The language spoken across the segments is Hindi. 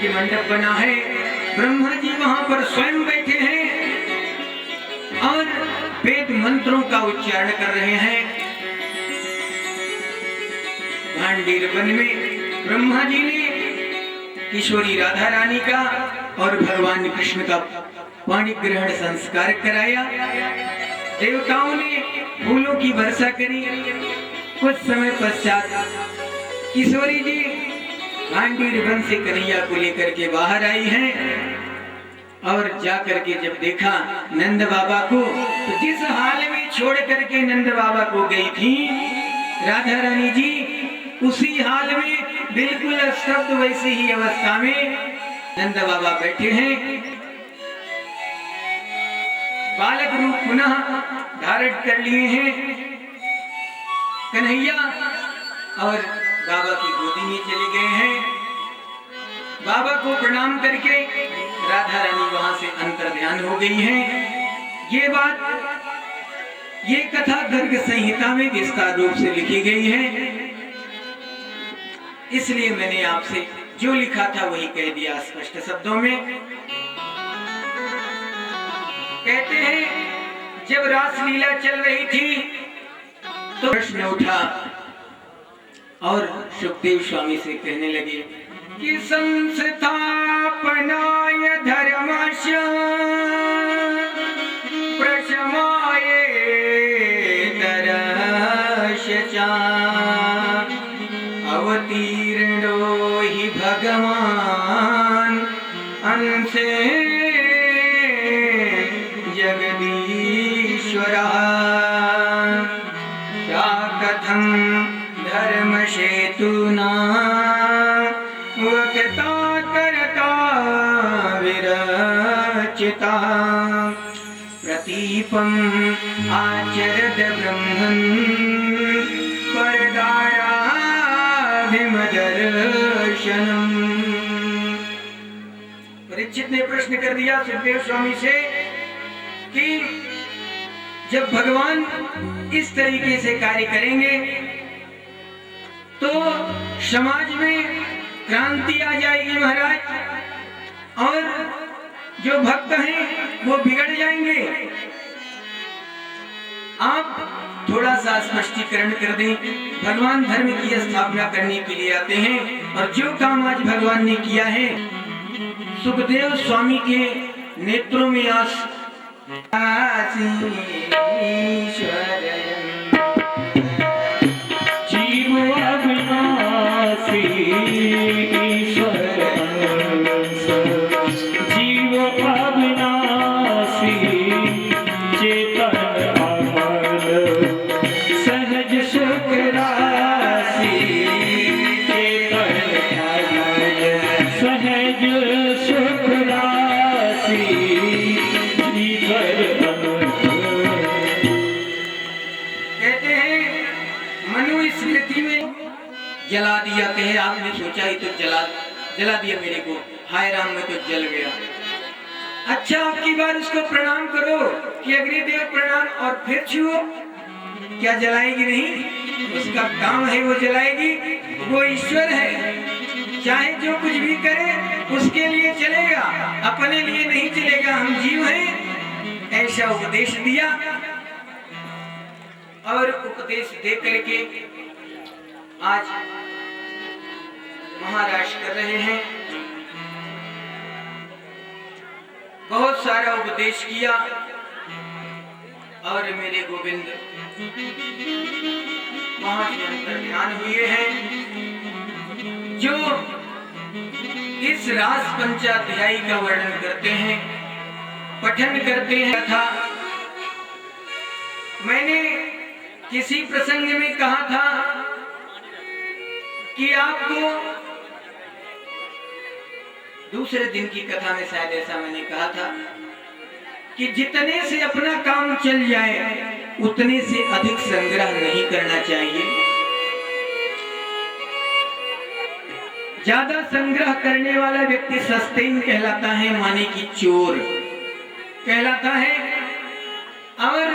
ये मंडप बना है, ब्रह्मा जी वहां पर स्वयं बैठे हैं और वेद मंत्रों का उच्चारण कर रहे हैं। भांडीर वन में ब्रह्मा जी ने किशोरी राधा रानी का और भगवान कृष्ण का पाणी ग्रहण संस्कार कराया। देवताओं ने फूलों की वर्षा करी। कुछ समय पश्चात किशोरी जी भांडीर वन से कन्हैया को लेकर के बाहर आई हैं और जाकर के जब देखा नंद बाबा को, तो जिस हाल में छोड़ करके नंद बाबा को गई थी राधा रानी जी, उसी हाल में बिल्कुल स्तब्ध वैसी ही अवस्था में नंद बाबा बैठे हैं। बालक रूप पुनः धारण कर लिए हैं। कन्हैया और बाबा की गोदी में चले गए हैं। बाबा को प्रणाम करके राधा रानी वहां से अंतर्ध्यान हो गई हैं। ये कथा गर्ग संहिता में विस्तार रूप से लिखी गई है, इसलिए मैंने आपसे जो लिखा था वही कह दिया स्पष्ट शब्दों में। कहते हैं जब रासलीला चल रही थी तो प्रश्न उठा और सुखदेव स्वामी से कहने लगे कि संस्थापनाय धर्मस्य प्रशमाय तरस्य च अवतीर्णो हि भगवान अंशे जगदीश्वरः क्या कथं धर्मसेतुना वक्ता करता विरचिता प्रतीपम् आचरत ब्रह्मन् परदाराभिमदर्शनम्। परीक्षित ने प्रश्न कर दिया सुखदेव स्वामी से कि जब भगवान इस तरीके से कार्य करेंगे तो समाज में क्रांति आ जाएगी महाराज, और जो भक्त हैं वो बिगड़ जाएंगे। आप थोड़ा सा स्पष्टीकरण कर दें। भगवान धर्म की स्थापना करने के लिए आते हैं और जो काम आज भगवान ने किया है, सुखदेव स्वामी के नेत्रों में आंसू जला दिया। कहे आपने सोचा ही तो जला दिया मेरे को, हाय राम मैं तो जल गया। अच्छा आपकी बार उसको प्रणाम करो कि अग्निदेव प्रणाम और फिर छुओ, क्या जलाएगी नहीं? उसका काम है वो जलाएगी, वो ईश्वर है, चाहे जो कुछ भी करे उसके लिए चलेगा, अपने लिए नहीं चलेगा, हम जीव हैं। ऐसा उपदेश दिया और उपदेश दे करके आज महाराज कर रहे हैं। बहुत सारा उपदेश किया और मेरे गोविंद वहां से अंतर्ध्यान हुए हैं। जो इस रास पंचाध्यायी का वर्णन करते हैं, पठन करते हैं था। मैंने किसी प्रसंग में कहा था कि आपको दूसरे दिन की कथा में शायद ऐसा मैंने कहा था कि जितने से अपना काम चल जाए उतने से अधिक संग्रह नहीं करना चाहिए। ज्यादा संग्रह करने वाला व्यक्ति सस्तेन कहलाता है, माने की चोर कहलाता है। और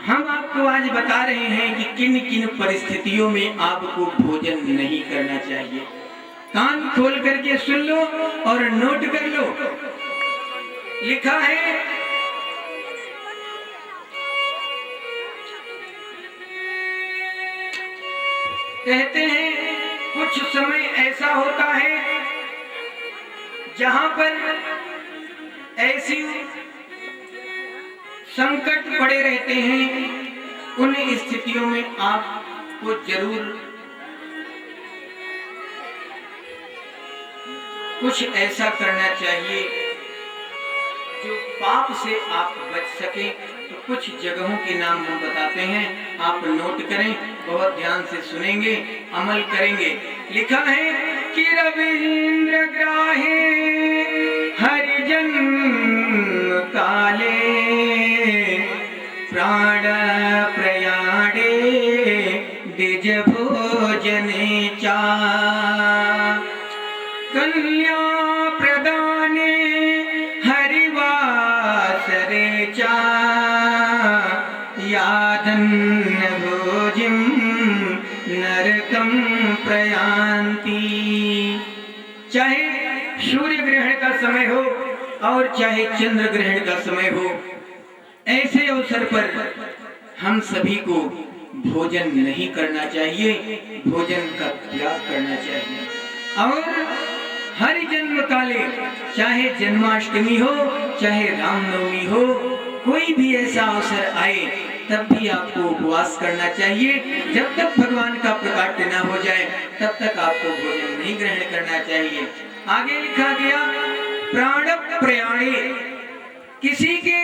हम आपको आज बता रहे हैं कि किन किन परिस्थितियों में आपको भोजन नहीं करना चाहिए। कान खोल करके सुन लो और नोट कर लो। लिखा है, कहते हैं कुछ समय ऐसा होता है जहां पर ऐसी संकट पड़े रहते हैं, उन स्थितियों में आपको जरूर कुछ ऐसा करना चाहिए जो पाप से आप बच सके। तो कुछ जगहों के नाम हम बताते हैं, आप नोट करें, बहुत ध्यान से सुनेंगे, अमल करेंगे। लिखा है कि रविंद्र ग्राहे हरिजन काले प्राण प्रयाणे द्विज भोजने चा कन्या प्रदाने हरिवासरे चा यादन्न भोजिम नरकम प्रयांति। चाहे सूर्य ग्रहण का समय हो और चाहे चंद्र ग्रहण का समय हो, ऐसे अवसर पर हम सभी को भोजन नहीं करना चाहिए, भोजन का त्याग करना चाहिए। और हरि जन्म काले, चाहे जन्माष्टमी हो चाहे रामनवमी हो, कोई भी ऐसा अवसर आए तब भी आपको उपवास करना चाहिए। जब तक भगवान का प्रकाट्य न हो जाए तब तक आपको भोजन नहीं ग्रहण करना चाहिए। आगे लिखा गया प्राण प्रयाणे, किसी के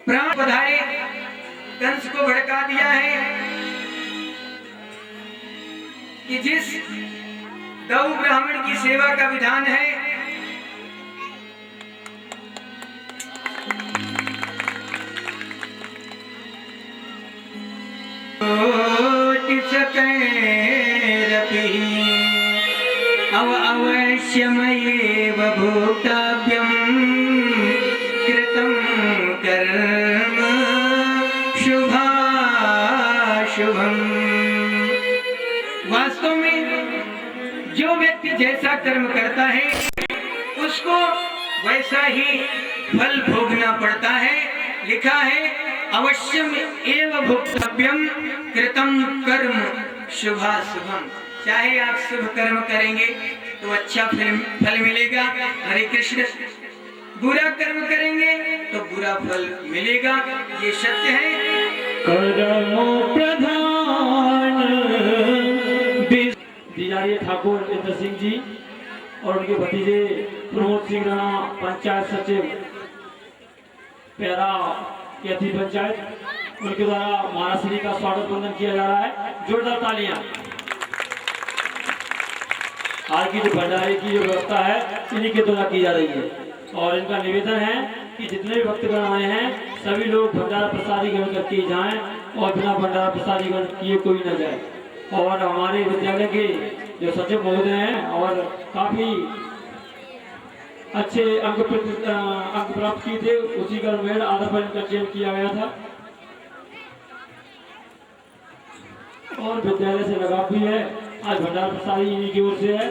प्राण पधारे, कंस को भड़का दिया है कि जिस गौ ब्राह्मण की सेवा का विधान है, अवश्यमेव भोक्तव्यं कृतं कर्म शुभाशुभम्। वास्तव में जो व्यक्ति जैसा कर्म करता है उसको वैसा ही फल भोगना पड़ता है। लिखा है अवश्यम एव भोक्तव्यम कृतं कर्म शुभाशुभम। चाहे आप शुभ कर्म करेंगे तो अच्छा फल मिलेगा, हरे कृष्ण, बुरा कर्म करेंगे तो बुरा फल मिलेगा, ये सत्य है। कर्म प्रधान दिजारी ठाकुर इंद्र सिंह जी और उनके भतीजे प्रमोद सिंह राणा, पंचायत सचिव पैरा की अति पंचायत, उनके द्वारा महाराष्ट्री का स्वागत वंदन किया जा रहा है। जोरदार तालियां। आज की जो भंडारे की जो व्यवस्था है इन्हीं के द्वारा की जा रही है और इनका निवेदन है कि जितने भी भक्तगण आए हैं सभी लोग भंडारा प्रसादी ग्रहण करके जाएं और बिना भंडारा प्रसादी ग्रहण किए कोई न जाए। और हमारे विद्यालय के जो सचिव महोदय हैं और काफी अच्छे अंक प्राप्त किए थे, उसी का मेल आधार पर इनका चयन किया गया था और विद्यालय से लगाव भी है। आज भंडारा प्रसादी इन्हीं की ओर से है।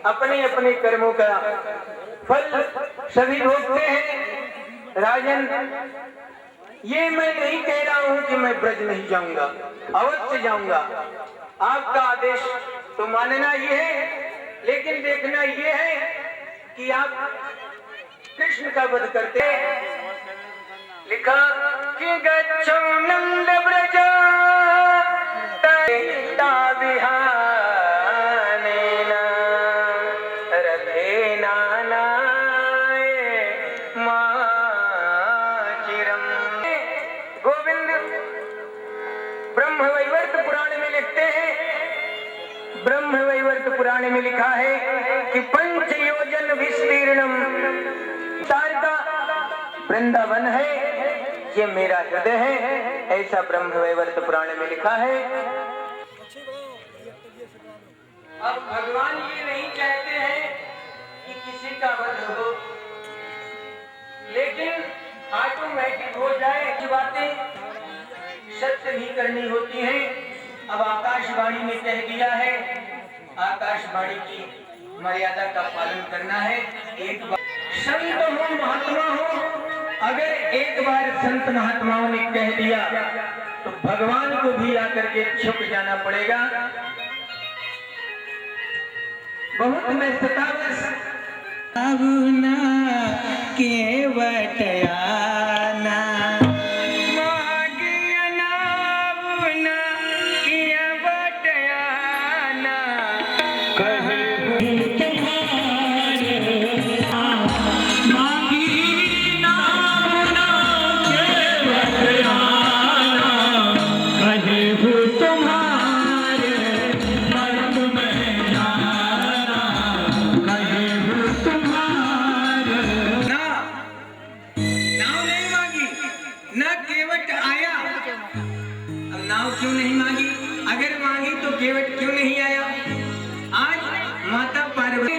अपने अपने कर्मों का फल सभी भोगते हैं। राजन, ये मैं नहीं कह रहा हूं कि मैं ब्रज नहीं जाऊंगा, अवश्य जाऊंगा। आपका आदेश तो मानना ये है, लेकिन देखना ये है कि आप कृष्ण का वध करते हैं। लिखा कि गच्छो नंद ब्रज विहार पुराण में लिखा है कि 5 योजन विस्तीर्णम का वृंदावन है, ये मेरा हृदय है, ऐसा ब्रह्मवैवर्त पुराण में लिखा है। अब भगवान ये नहीं चाहते हैं कि किसी का वध हो, लेकिन ऑटोमेटिक हो जाए। ये बातें सत्य भी करनी होती हैं। अब आकाशवाणी ने कह दिया है, आकाशवाणी की मर्यादा का पालन करना है। एक बार संत हो महात्मा हो, अगर एक बार संत महात्माओं ने कह दिया तो भगवान को भी आकर के झुक जाना पड़ेगा। बहुत व्यस्ततावश अबुना केवट आना मागियना अबुना केवट आना कहे क्यों नहीं मांगी? अगर मांगी तो केवट क्यों नहीं आया? आज माता पार्वती,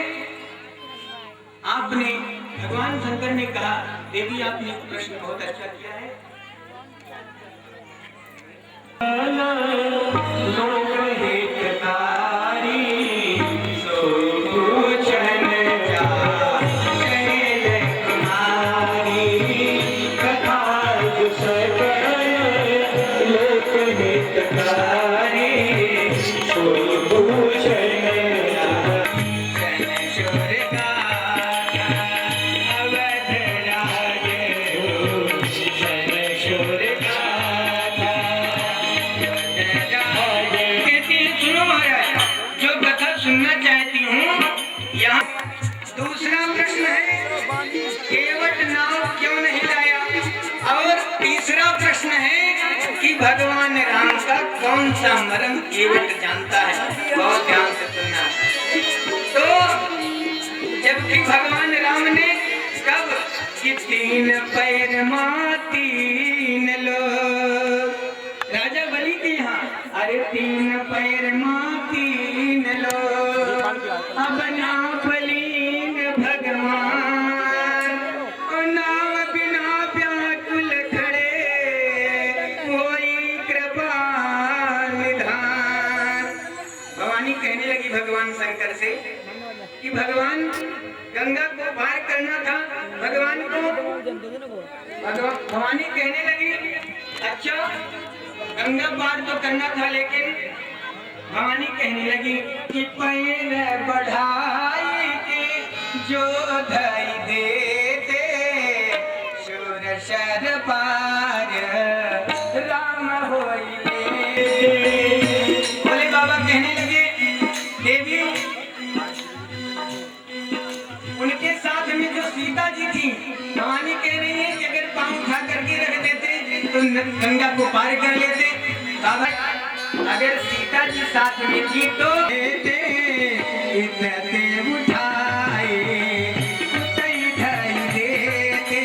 आपने भगवान शंकर ने कहा, देवी आपने प्रश्न बहुत अच्छा किया है। लोक हितकारी सोई पूछन शैल कुमारी कथा सकल लोक हितकारी सोई पूछन सुनना चाहती हूँ। यहाँ दूसरा प्रश्न है, केवट नाव क्यों नहीं लाया? और तीसरा प्रश्न है कि भगवान राम का कौन सा मर्म केवट जानता है? बहुत ध्यान से सुनना। तो जबकि भगवान राम ने कब कि 3 पैर मां 3 लोग, राजा बलि के यहाँ, अरे 3 पैर मां 3 लोग, अब ना बलिंग भगवान, नाम बिना व्याकुल खड़े, कोई कृपा निधान। भवानी कहने लगी भगवान शंकर से कि भगवान गंगा को पार करना था, भगवान को भवानी कहने लगी अच्छा गंगा पार तो करना था, लेकिन भवानी कहने लगी कि पैर बढ़ाई के जो धई देते शूर शर पार राम होई। भोले बाबा कहने लगे देवी, उनके साथ में जो सीता जी थी, भवानी कह रही है कि अगर पांव उठा करके रख देते तो गंगा को पार कर लेते। बाबा अगर सीता जी साथ में थी तो देते उठाए देते उठाए जाते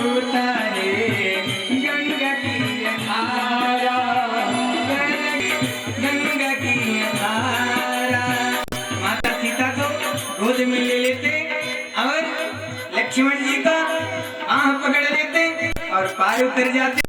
उतरे गंगा की धारा, गंगा की धारा। माता सीता को गोद में ले लेते और लक्ष्मण जी का आह पकड़ लेते और पार उतर जाते।